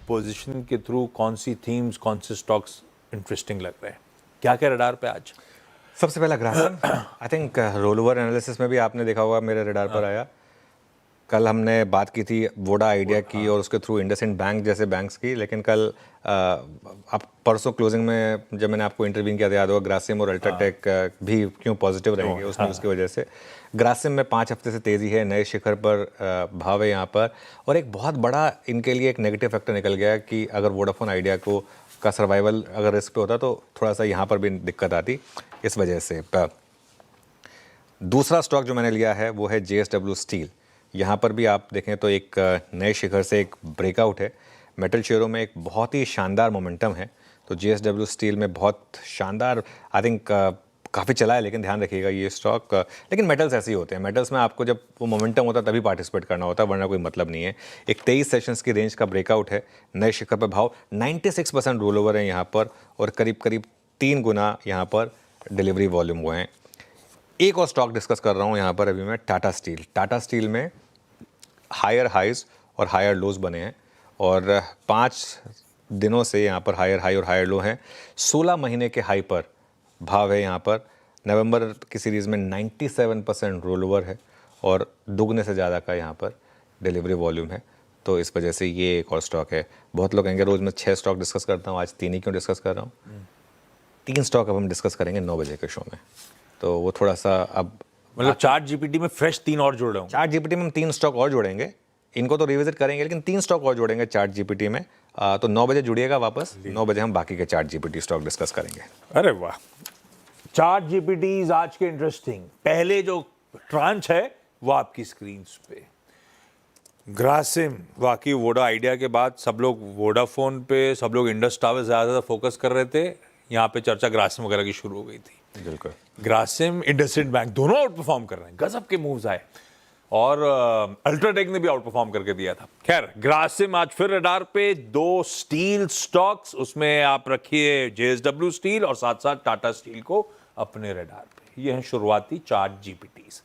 Position के through कौन सी themes, कौन से स्टॉक्स इंटरेस्टिंग लग रहे हैं? क्या क्या रडार पे आज? सबसे पहला Grasim, I think roll over analysis में भी आपने देखा होगा मेरे रडार पर आया। कल हमने बात की थी वोडा आइडिया की और उसके थ्रू इंडसइंड बैंक जैसे बैंक्स की, लेकिन कल आप परसों क्लोजिंग में जब मैंने आपको इंटरव्यू किया था, याद होगा, ग्रासिम और अल्ट्राटेक भी क्यों पॉजिटिव रहेंगे उस न्यूज़ की वजह से। ग्रासिम में 5 हफ्ते से तेज़ी है, नए शिखर पर भाव है यहाँ पर, और एक बहुत बड़ा इनके लिए एक नेगेटिव फैक्टर निकल गया कि अगर वोडाफोन आइडिया का सर्वाइवल अगर रिस्क पे होता तो थोड़ा सा यहाँ पर भी दिक्कत आती इस वजह से। दूसरा स्टॉक जो मैंने लिया है वो है JSW स्टील। यहाँ पर भी आप देखें तो एक नए शिखर से एक ब्रेकआउट है। मेटल शेयरों में एक बहुत ही शानदार मोमेंटम है, तो JSW स्टील में बहुत शानदार, आई थिंक काफ़ी चला है, लेकिन ध्यान रखिएगा ये स्टॉक, लेकिन मेटल्स ऐसे ही होते हैं, मेटल्स में आपको जब वो मोमेंटम होता है तभी पार्टिसिपेट करना होता है, वरना कोई मतलब नहीं है। एक 23 सेशंस की रेंज का ब्रेकआउट है, नए शिखर पर भाव 96% रोल ओवर है यहाँ पर, और करीब करीब 3 गुना यहाँ पर डिलीवरी वॉल्यूम हुए हैं। एक और स्टॉक डिस्कस कर रहा हूँ यहाँ पर अभी मैं, टाटा स्टील। टाटा स्टील में हायर हाइज और हायर लोज बने हैं, और 5 दिनों से यहाँ पर हायर हाई और हायर लो हैं। 16 महीने के हाई पर भाव है यहाँ पर। नवंबर की सीरीज़ में 97% रोल ओवर है, और दुगने से ज़्यादा का यहाँ पर डिलीवरी वॉल्यूम है, तो इस वजह से ये एक और स्टॉक है। बहुत लोग कहेंगे रोज़ मैं 6 स्टॉक डिस्कस करता हूँ, आज 3 ही क्यों डिस्कस कर रहा हूँ? 3 स्टॉक अब हम डिस्कस करेंगे 9 बजे के शो में, तो वो थोड़ा सा अब मतलब चार्ट जीपीटी में फ्रेश 3 और जोड़ रहे हूँ। चार्ट जीपीटी में हम 3 स्टॉक और जोड़ेंगे, इनको तो रिविजिट करेंगे, लेकिन 3 स्टॉक और जोड़ेंगे चार्ट जीपीटी में। तो 9 बजे जुड़िएगा वापस, 9 बजे हम बाकी के चार्ट जीपीटी स्टॉक डिस्कस करेंगे। अरे वाह, चार्ट जीपीटी आज के इंटरेस्टिंग। पहले जो ट्रांच है वो आपकी स्क्रीन पे, ग्रासिम। वाकई वोडा आइडिया के बाद सब लोग वोडाफोन पे, सब लोग इंडस टावर ज़्यादा फोकस कर रहे थे, यहाँ पे चर्चा ग्रासिम वगैरह की शुरू हो गई थी। बिल्कुल, ग्रासिम, इंडसइंड बैंक दोनों आउट परफॉर्म कर रहे हैं, गजब के मूव्स आए, और अल्ट्राटेक ने भी आउट परफॉर्म करके दिया था। खैर, ग्रासिम आज फिर रडार पे। 2 स्टील स्टॉक्स, उसमें आप रखिए JSW स्टील और साथ साथ टाटा स्टील को अपने रडार पे। ये हैं शुरुआती चार्ट जीपीटीज।